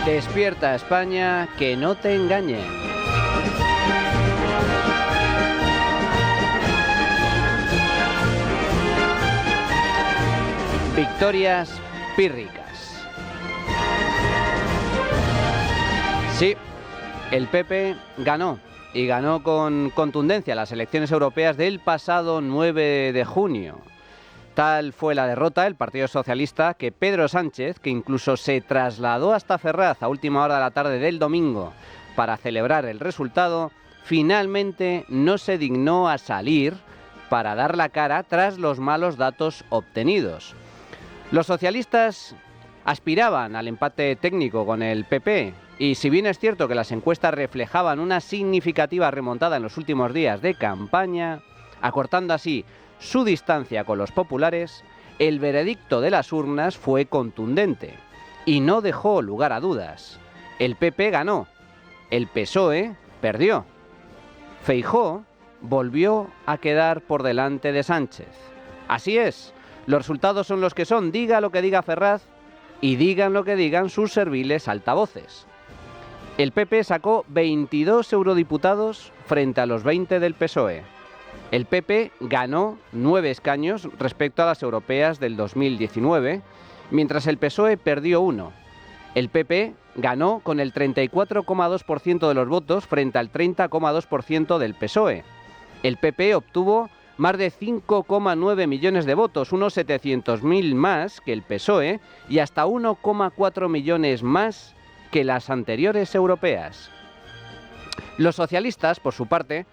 Despierta España, que no te engañen. Victorias pírricas. Sí, el PP ganó, y ganó con contundencia las elecciones europeas del pasado 9 de junio. Tal fue la derrota del Partido Socialista que Pedro Sánchez, que incluso se trasladó hasta Ferraz a última hora de la tarde del domingo para celebrar el resultado, finalmente no se dignó a salir para dar la cara tras los malos datos obtenidos. Los socialistas aspiraban al empate técnico con el PP y si bien es cierto que las encuestas reflejaban una significativa remontada en los últimos días de campaña, acortando así su distancia con los populares, el veredicto de las urnas fue contundente y no dejó lugar a dudas. El PP ganó, el PSOE perdió. Feijóo volvió a quedar por delante de Sánchez. Así es, los resultados son los que son, diga lo que diga Ferraz y digan lo que digan sus serviles altavoces. El PP sacó 22 eurodiputados frente a los 20 del PSOE. El PP ganó 9 escaños respecto a las europeas del 2019, mientras el PSOE perdió 1. El PP ganó con el 34,2% de los votos frente al 30,2% del PSOE. El PP obtuvo más de 5,9 millones de votos, unos 700.000 más que el PSOE y hasta 1,4 millones más que las anteriores europeas. Los socialistas, por su parte,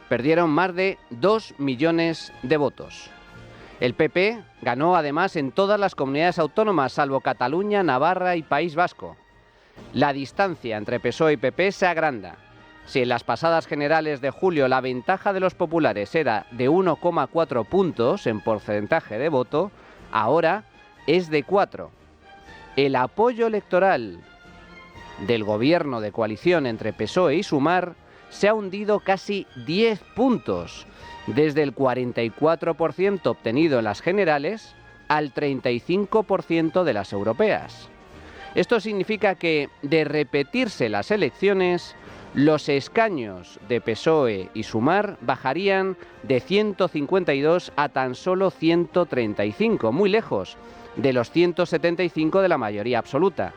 perdieron más de 2 millones de votos. El PP ganó además en todas las comunidades autónomas, salvo Cataluña, Navarra y País Vasco. La distancia entre PSOE y PP se agranda. Si en las pasadas generales de julio la ventaja de los populares era de 1,4 puntos en porcentaje de voto, ahora es de 4. El apoyo electoral del gobierno de coalición entre PSOE y Sumar se ha hundido casi 10 puntos, desde el 44% obtenido en las generales al 35% de las europeas. Esto significa que, de repetirse las elecciones, los escaños de PSOE y Sumar bajarían de 152 a tan solo 135, muy lejos de los 175 de la mayoría absoluta.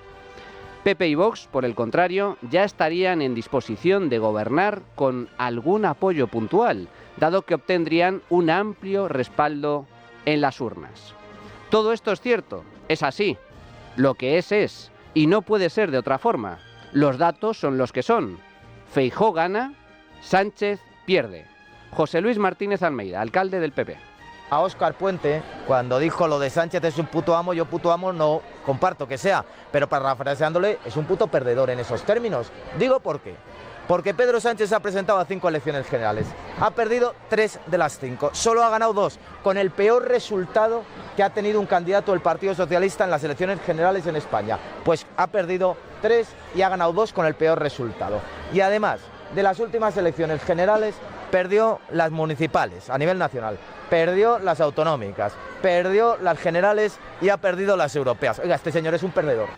PP y Vox, por el contrario, ya estarían en disposición de gobernar con algún apoyo puntual, dado que obtendrían un amplio respaldo en las urnas. Todo esto es cierto, es así. Lo que es, y no puede ser de otra forma. Los datos son los que son. Feijóo gana, Sánchez pierde. José Luis Martínez Almeida, alcalde del PP. A Óscar Puente, cuando dijo lo de Sánchez es un puto amo, yo puto amo no comparto que sea, pero parafraseándole es un puto perdedor en esos términos. Digo por qué. Porque Pedro Sánchez se ha presentado a 5 elecciones generales, ha perdido 3 de las 5, solo ha ganado 2, con el peor resultado que ha tenido un candidato del Partido Socialista en las elecciones generales en España. Pues ha perdido 3 y ha ganado 2 con el peor resultado. Y además de las últimas elecciones generales, perdió las municipales a nivel nacional, perdió las autonómicas, perdió las generales y ha perdido las europeas. Oiga, este señor es un perdedor.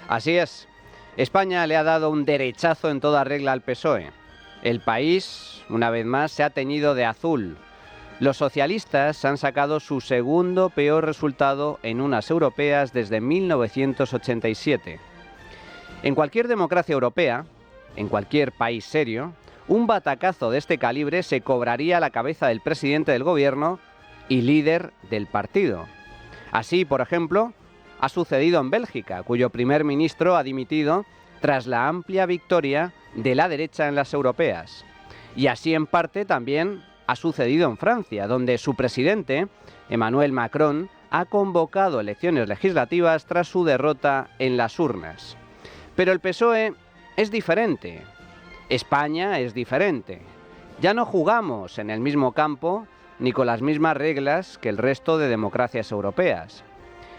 Así es. España le ha dado un derechazo en toda regla al PSOE. El país, una vez más, se ha teñido de azul. Los socialistas han sacado su segundo peor resultado en unas europeas desde 1987. En cualquier democracia europea, en cualquier país serio, un batacazo de este calibre se cobraría a la cabeza del presidente del gobierno y líder del partido. Así, por ejemplo, ha sucedido en Bélgica, cuyo primer ministro ha dimitido tras la amplia victoria de la derecha en las europeas. Y así, en parte, también ha sucedido en Francia, donde su presidente, Emmanuel Macron, ha convocado elecciones legislativas tras su derrota en las urnas. Pero el PSOE es diferente. España es diferente. Ya no jugamos en el mismo campo ni con las mismas reglas que el resto de democracias europeas.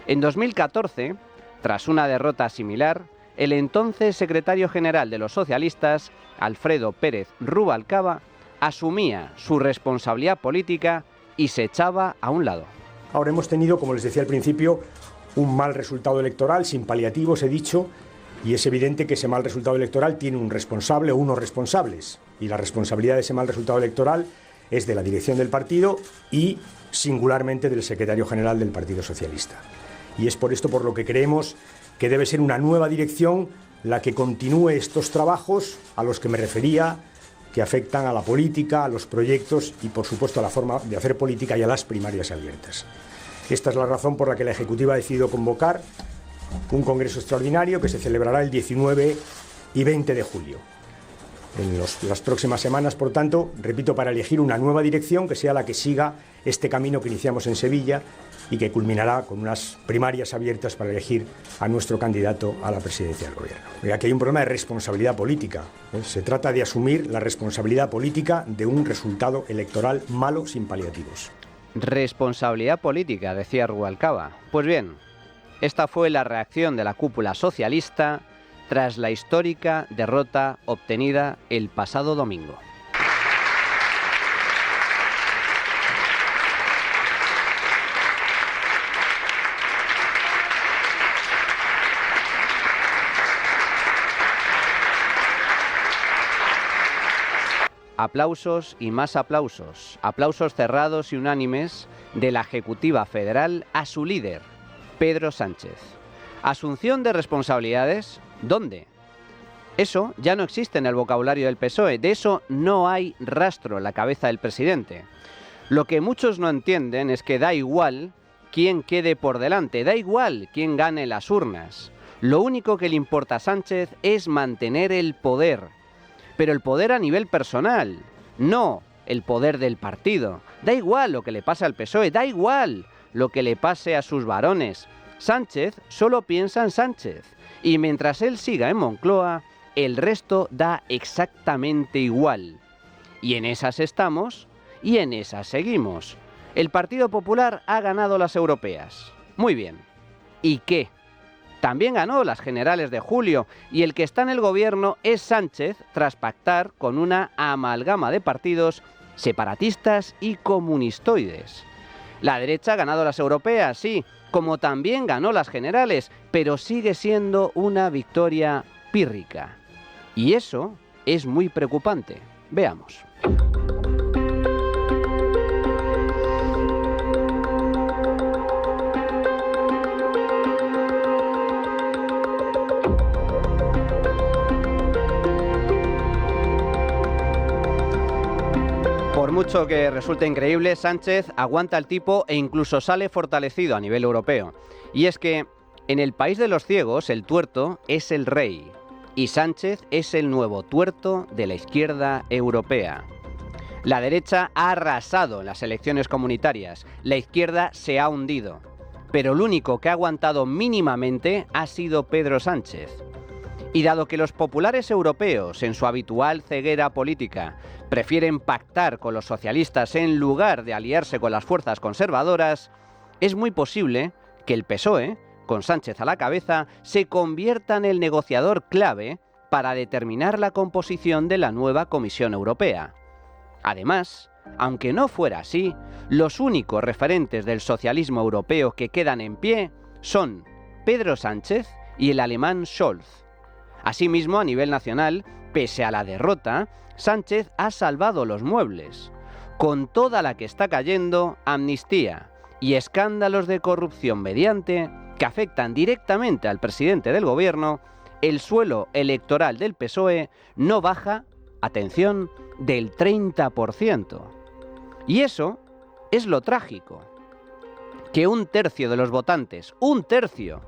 En 2014, tras una derrota similar, el entonces secretario general de los socialistas, Alfredo Pérez Rubalcaba, asumía su responsabilidad política y se echaba a un lado. Ahora hemos tenido, como les decía al principio, un mal resultado electoral, sin paliativos, he dicho, Y es evidente que ese mal resultado electoral tiene un responsable o unos responsables. Y la responsabilidad de ese mal resultado electoral es de la dirección del partido y singularmente del secretario general del Partido Socialista. Y es por esto por lo que creemos que debe ser una nueva dirección la que continúe estos trabajos a los que me refería, que afectan a la política, a los proyectos y, por supuesto, a la forma de hacer política y a las primarias abiertas. Esta es la razón por la que la Ejecutiva ha decidido convocar un congreso extraordinario que se celebrará el 19 y 20 de julio. En las próximas semanas, por tanto, repito, para elegir una nueva dirección que sea la que siga este camino que iniciamos en Sevilla y que culminará con unas primarias abiertas para elegir a nuestro candidato a la presidencia del Gobierno. Aquí hay un problema de responsabilidad política. Se trata de asumir la responsabilidad política de un resultado electoral malo sin paliativos. Responsabilidad política, decía Rubalcaba. Pues bien, esta fue la reacción de la cúpula socialista tras la histórica derrota obtenida el pasado domingo. Aplausos y más aplausos. Aplausos cerrados y unánimes de la Ejecutiva Federal a su líder, Pedro Sánchez. Asunción de responsabilidades, ¿dónde? Eso ya no existe en el vocabulario del PSOE, de eso no hay rastro en la cabeza del presidente. Lo que muchos no entienden es que da igual quién quede por delante, da igual quién gane las urnas. Lo único que le importa a Sánchez es mantener el poder. Pero el poder a nivel personal, no el poder del partido. Da igual lo que le pase al PSOE, da igual lo que le pase a sus varones. Sánchez solo piensa en Sánchez. Y mientras él siga en Moncloa, el resto da exactamente igual. Y en esas estamos y en esas seguimos. El Partido Popular ha ganado las europeas. Muy bien. ¿Y qué? También ganó las generales de julio y el que está en el gobierno es Sánchez tras pactar con una amalgama de partidos separatistas y comunistoides. La derecha ha ganado las europeas, sí, como también ganó las generales, pero sigue siendo una victoria pírrica. Y eso es muy preocupante. Veamos. Por mucho que resulte increíble, Sánchez aguanta el tipo e incluso sale fortalecido a nivel europeo. Y es que en el país de los ciegos el tuerto es el rey y Sánchez es el nuevo tuerto de la izquierda europea. La derecha ha arrasado en las elecciones comunitarias, la izquierda se ha hundido, pero el único que ha aguantado mínimamente ha sido Pedro Sánchez. Y dado que los populares europeos, en su habitual ceguera política, prefieren pactar con los socialistas en lugar de aliarse con las fuerzas conservadoras, es muy posible que el PSOE, con Sánchez a la cabeza, se convierta en el negociador clave para determinar la composición de la nueva Comisión Europea. Además, aunque no fuera así, los únicos referentes del socialismo europeo que quedan en pie son Pedro Sánchez y el alemán Scholz. Asimismo, a nivel nacional, pese a la derrota, Sánchez ha salvado los muebles. Con toda la que está cayendo, amnistía y escándalos de corrupción mediante que afectan directamente al presidente del gobierno, el suelo electoral del PSOE no baja, atención, del 30%. Y eso es lo trágico. Que un tercio de los votantes, un tercio,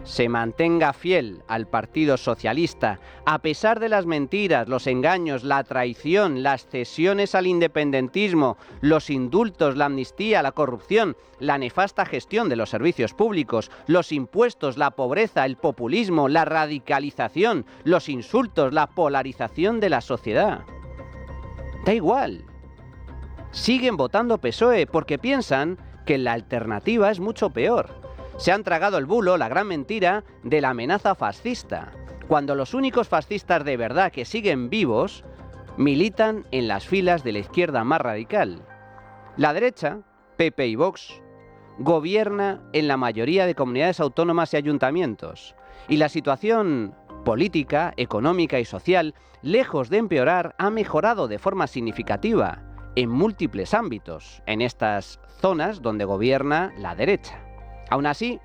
se mantenga fiel al Partido Socialista, a pesar de las mentiras, los engaños, la traición, las cesiones al independentismo, los indultos, la amnistía, la corrupción, la nefasta gestión de los servicios públicos, los impuestos, la pobreza, el populismo, la radicalización, los insultos, la polarización de la sociedad. Da igual. Siguen votando PSOE porque piensan que la alternativa es mucho peor. Se han tragado el bulo, la gran mentira, de la amenaza fascista, cuando los únicos fascistas de verdad que siguen vivos militan en las filas de la izquierda más radical. La derecha, PP y Vox, gobierna en la mayoría de comunidades autónomas y ayuntamientos, y la situación política, económica y social, lejos de empeorar, ha mejorado de forma significativa en múltiples ámbitos, en estas zonas donde gobierna la derecha. Aún así,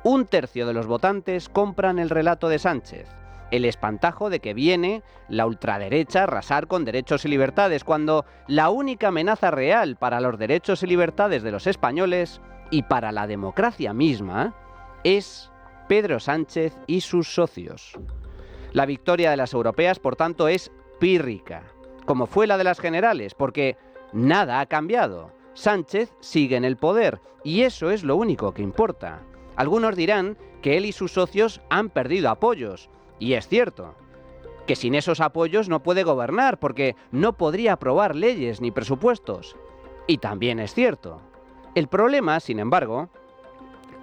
un tercio de los votantes compran el relato de Sánchez, el espantajo de que viene la ultraderecha a arrasar con derechos y libertades, cuando la única amenaza real para los derechos y libertades de los españoles y para la democracia misma es Pedro Sánchez y sus socios. La victoria de las europeas, por tanto, es pírrica, como fue la de las generales, porque nada ha cambiado. Sánchez sigue en el poder y eso es lo único que importa. Algunos dirán que él y sus socios han perdido apoyos, y es cierto, que sin esos apoyos no puede gobernar porque no podría aprobar leyes ni presupuestos. Y también es cierto. El problema, sin embargo,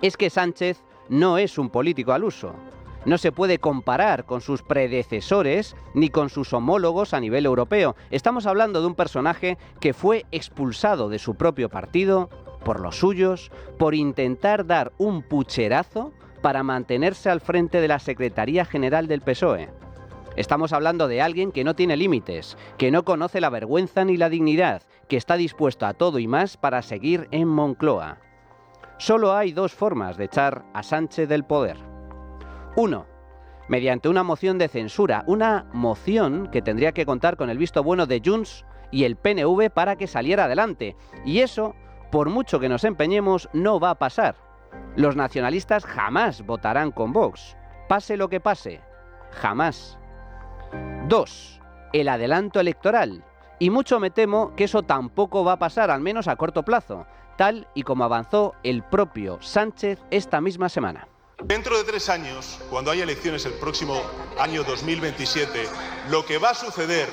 es que Sánchez no es un político al uso. No se puede comparar con sus predecesores ni con sus homólogos a nivel europeo. Estamos hablando de un personaje que fue expulsado de su propio partido, por los suyos, por intentar dar un pucherazo para mantenerse al frente de la Secretaría General del PSOE. Estamos hablando de alguien que no tiene límites, que no conoce la vergüenza ni la dignidad, que está dispuesto a todo y más para seguir en Moncloa. Solo hay dos formas de echar a Sánchez del poder. 1. Mediante una moción de censura, una moción que tendría que contar con el visto bueno de Junts y el PNV para que saliera adelante. Y eso, por mucho que nos empeñemos, no va a pasar. Los nacionalistas jamás votarán con Vox, pase lo que pase, jamás. 2. El adelanto electoral. Y mucho me temo que eso tampoco va a pasar, al menos a corto plazo, tal y como avanzó el propio Sánchez esta misma semana. Dentro de 3 años, cuando haya elecciones el próximo año 2027, lo que va a suceder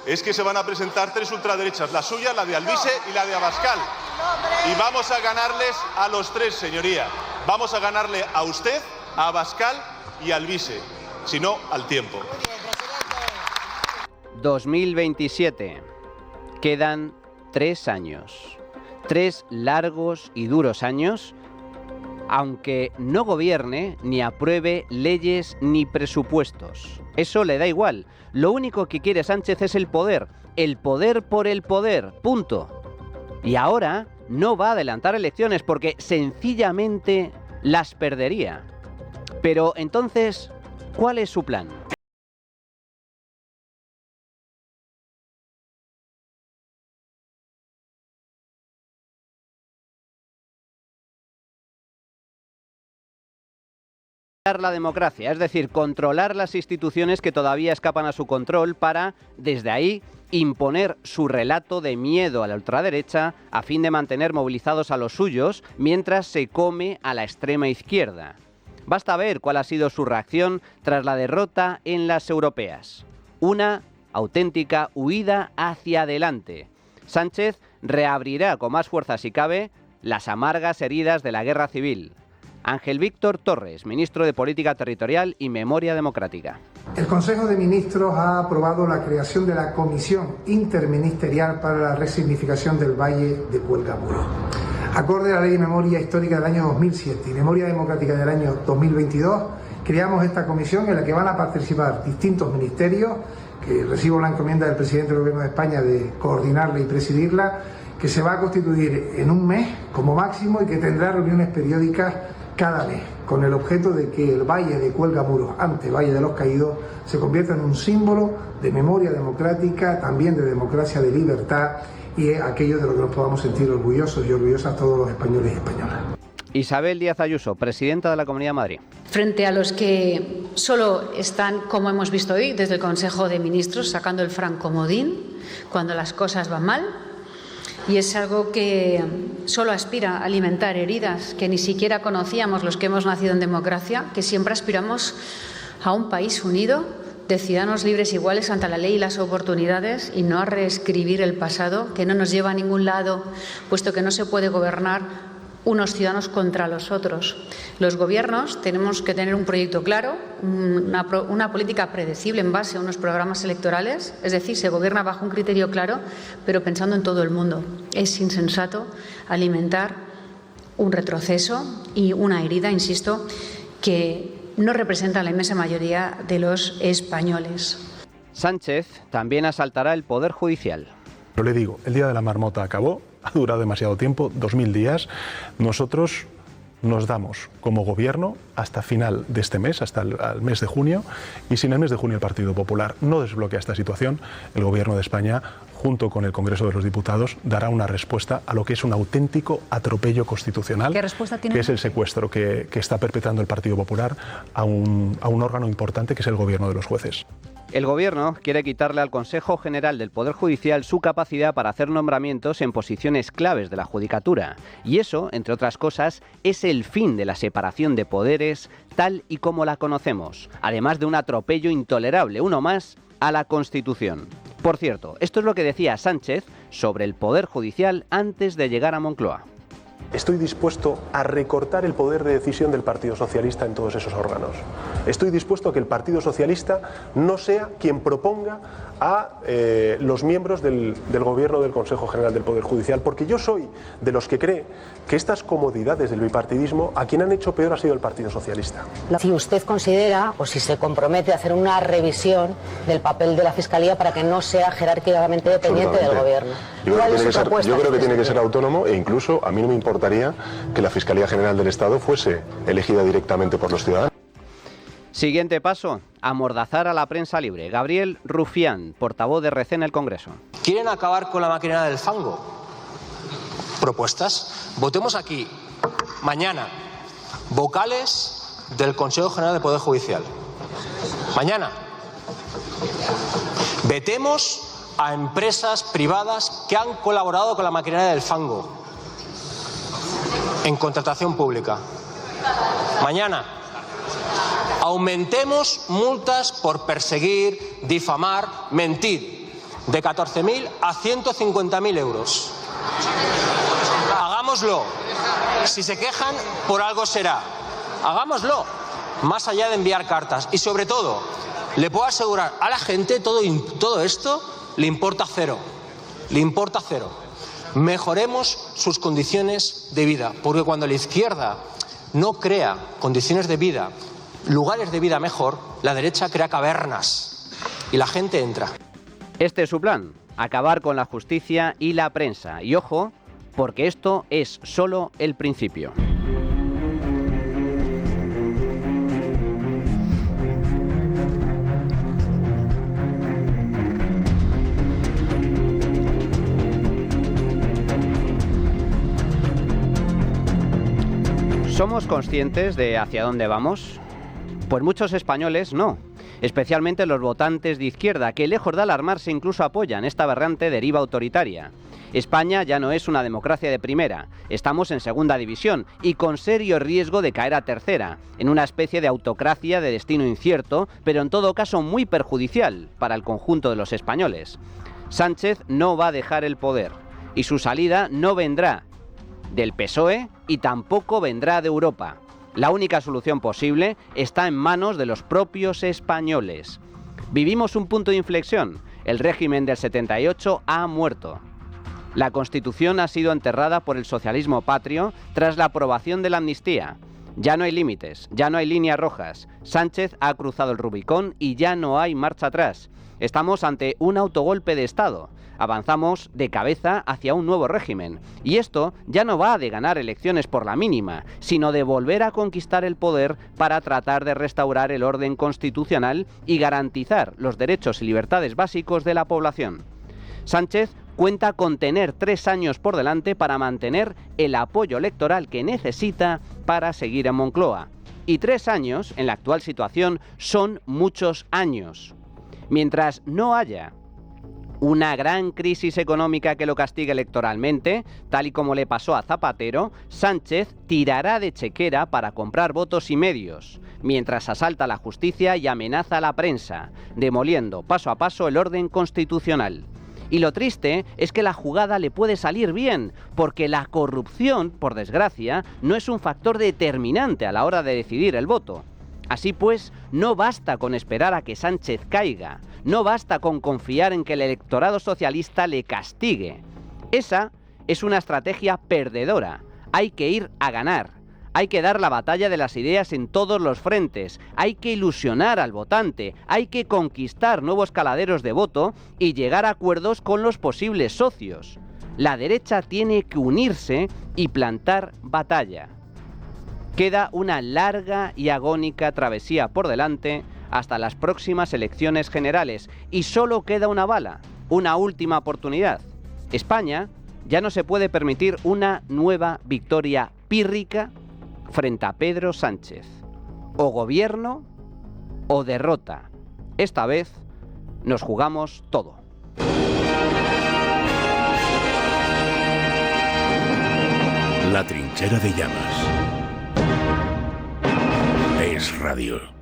es que se van a presentar 3 ultraderechas, la suya, la de Alvise y la de Abascal. Y vamos a ganarles a los 3, señoría. Vamos a ganarle a usted, a Abascal y a Alvise, si no, al tiempo. 2027. Quedan 3 años. 3 largos y duros años, aunque no gobierne ni apruebe leyes ni presupuestos. Eso le da igual. Lo único que quiere Sánchez es el poder por el poder, punto. Y ahora no va a adelantar elecciones porque sencillamente las perdería. Pero entonces, ¿cuál es su plan? La democracia, es decir, controlar las instituciones que todavía escapan a su control para, desde ahí, imponer su relato de miedo a la ultraderecha a fin de mantener movilizados a los suyos mientras se come a la extrema izquierda. Basta ver cuál ha sido su reacción tras la derrota en las europeas. Una auténtica huida hacia adelante. Sánchez reabrirá con más fuerza si cabe las amargas heridas de la guerra civil. Ángel Víctor Torres, ministro de Política Territorial y Memoria Democrática. El Consejo de Ministros ha aprobado la creación de la Comisión Interministerial para la Resignificación del Valle de Cuelgamuro. Acorde a la Ley de Memoria Histórica del año 2007 y Memoria Democrática del año 2022, creamos esta comisión en la que van a participar distintos ministerios, que recibo la encomienda del presidente del Gobierno de España de coordinarla y presidirla, que se va a constituir en un mes como máximo y que tendrá reuniones periódicas cada mes, con el objeto de que el Valle de Cuelgamuro, ante Valle de los Caídos, se convierta en un símbolo de memoria democrática, también de democracia, de libertad, y es aquello de lo que nos podamos sentir orgullosos y orgullosas todos los españoles y españolas. Isabel Díaz Ayuso, presidenta de la Comunidad de Madrid. Frente a los que solo están, como hemos visto hoy, desde el Consejo de Ministros, sacando el francomodín cuando las cosas van mal, y es algo que solo aspira a alimentar heridas que ni siquiera conocíamos los que hemos nacido en democracia, que siempre aspiramos a un país unido, de ciudadanos libres e iguales ante la ley y las oportunidades, y no a reescribir el pasado, que no nos lleva a ningún lado, puesto que no se puede gobernar unos ciudadanos contra los otros. Los gobiernos tenemos que tener un proyecto claro, una política predecible en base a unos programas electorales, es decir, se gobierna bajo un criterio claro, pero pensando en todo el mundo. Es insensato alimentar un retroceso y una herida, insisto, que no representan la inmensa mayoría de los españoles. Sánchez también asaltará el Poder Judicial. Yo le digo, el día de la marmota acabó, ha durado demasiado tiempo, 2000 días. Nosotros nos damos como gobierno hasta final de este mes, hasta el mes de junio, y si en el mes de junio el Partido Popular no desbloquea esta situación, el Gobierno de España, junto con el Congreso de los Diputados, dará una respuesta a lo que es un auténtico atropello constitucional. ¿Qué respuesta tiene? Que es el secuestro que está perpetrando el Partido Popular a un órgano importante que es el Gobierno de los jueces. El Gobierno quiere quitarle al Consejo General del Poder Judicial su capacidad para hacer nombramientos en posiciones claves de la Judicatura. Y eso, entre otras cosas, es el fin de la separación de poderes tal y como la conocemos, además de un atropello intolerable, uno más, a la Constitución. Por cierto, esto es lo que decía Sánchez sobre el Poder Judicial antes de llegar a Moncloa. Estoy dispuesto a recortar el poder de decisión del Partido Socialista en todos esos órganos. Estoy dispuesto a que el Partido Socialista no sea quien proponga a los miembros del Gobierno del Consejo General del Poder Judicial, porque yo soy de los que cree que estas comodidades del bipartidismo a quien han hecho peor ha sido el Partido Socialista. Si usted considera o si se compromete a hacer una revisión del papel de la Fiscalía para que no sea jerárquicamente dependiente del Gobierno. Yo creo que tiene que ser autónomo e incluso a mí no me importaría que la Fiscalía General del Estado fuese elegida directamente por los ciudadanos. Siguiente paso, amordazar a la prensa libre. Gabriel Rufián, portavoz de RC en el Congreso. ¿Quieren acabar con la maquinaria del fango? Propuestas. Votemos aquí, mañana, vocales del Consejo General del Poder Judicial. Mañana. Vetemos a empresas privadas que han colaborado con la maquinaria del fango en contratación pública. Mañana. Aumentemos multas por perseguir, difamar, mentir, de 14.000 a 150.000 euros. Hagámoslo. Si se quejan, por algo será. Hagámoslo. Más allá de enviar cartas. Y sobre todo, le puedo asegurar a la gente todo esto le importa cero. Le importa cero. Mejoremos sus condiciones de vida. Porque cuando la izquierda no crea condiciones de vida, lugares de vida mejor, la derecha crea cavernas y la gente entra. Este es su plan, acabar con la justicia y la prensa. Y ojo, porque esto es solo el principio. ¿Somos conscientes de hacia dónde vamos? Pues muchos españoles no, especialmente los votantes de izquierda, que lejos de alarmarse incluso apoyan esta aberrante deriva autoritaria. España ya no es una democracia de primera, estamos en segunda división y con serio riesgo de caer a tercera, en una especie de autocracia de destino incierto, pero en todo caso muy perjudicial para el conjunto de los españoles. Sánchez no va a dejar el poder y su salida no vendrá del PSOE y tampoco vendrá de Europa. La única solución posible está en manos de los propios españoles. Vivimos un punto de inflexión. El régimen del 78 ha muerto. La Constitución ha sido enterrada por el socialismo patrio tras la aprobación de la amnistía. Ya no hay límites, ya no hay líneas rojas. Sánchez ha cruzado el Rubicón y ya no hay marcha atrás. Estamos ante un autogolpe de Estado. Avanzamos de cabeza hacia un nuevo régimen. Y esto ya no va de ganar elecciones por la mínima, sino de volver a conquistar el poder para tratar de restaurar el orden constitucional y garantizar los derechos y libertades básicos de la población. Sánchez cuenta con tener 3 años por delante para mantener el apoyo electoral que necesita para seguir en Moncloa. Y 3 años, en la actual situación, son muchos años. Mientras no haya una gran crisis económica que lo castigue electoralmente, tal y como le pasó a Zapatero, Sánchez tirará de chequera para comprar votos y medios, mientras asalta la justicia y amenaza a la prensa, demoliendo paso a paso el orden constitucional. Y lo triste es que la jugada le puede salir bien, porque la corrupción, por desgracia, no es un factor determinante a la hora de decidir el voto. Así pues, no basta con esperar a que Sánchez caiga, no basta con confiar en que el electorado socialista le castigue. Esa es una estrategia perdedora. Hay que ir a ganar, Hay que dar la batalla de las ideas en todos los frentes, hay que ilusionar al votante, hay que conquistar nuevos caladeros de voto y llegar a acuerdos con los posibles socios. La derecha tiene que unirse y plantar batalla. Queda una larga y agónica travesía por delante hasta las próximas elecciones generales y solo queda una bala, una última oportunidad. España ya no se puede permitir una nueva victoria pírrica frente a Pedro Sánchez. O gobierno o derrota. Esta vez nos jugamos todo. La trinchera de llamas. Es Radio.